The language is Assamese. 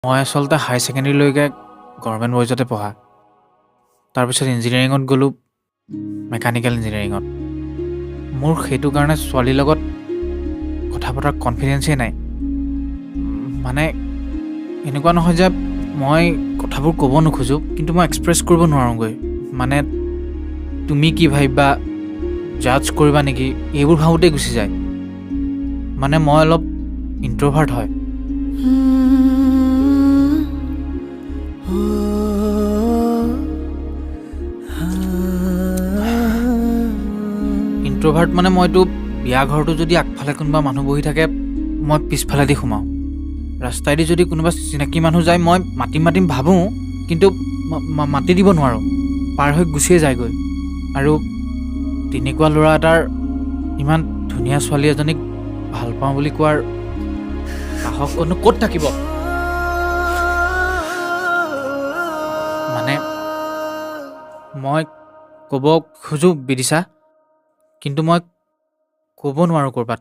মই আচলতে হাই ছেকেণ্ডেৰীলৈকে গভৰ্ণমেণ্ট বইজতে পঢ়া। তাৰপিছত ইঞ্জিনিয়াৰিঙত গ'লোঁ, মেকানিকেল ইঞ্জিনিয়াৰিঙত। মোৰ সেইটো কাৰণে ছোৱালীৰ লগত কথা পতাৰ কনফিডেঞ্চেই নাই। মানে এনেকুৱা নহয় যে মই কথাবোৰ ক'ব নোখোজোঁ, কিন্তু মই এক্সপ্ৰেছ কৰিব নোৱাৰোঁগৈ। মানে তুমি কি ভাবিবা, জাজ কৰিবা নেকি, এইবোৰ ভাবোঁতেই গুচি যায়। মানে মই অলপ ইণ্ট্ৰভাৰ্ট হয়। ইণ্ট্ৰভাৰ্ট মানে মইতো বিয়া ঘৰটো যদি আগফালে কোনোবা মানুহ বহি থাকে, মই পিছফালেদি সোমাওঁ। ৰাস্তাইদি যদি কোনোবা চিনাকি মানুহ যায়, মই মাতিম ভাবোঁ, কিন্তু মাতি দিব নোৱাৰোঁ, পাৰ হৈ গুচিয়ে যায়গৈ। আৰু তেনেকুৱা ল'ৰা এটাৰ ইমান ধুনীয়া ছোৱালী এজনীক ভাল পাওঁ বুলি কোৱাৰ সাহস ক'ত থাকিব। মানে মই ক'ব খোজোঁ বিদিশা, কিন্তু মই ক'ব নোৱাৰোঁ ক'ৰবাত।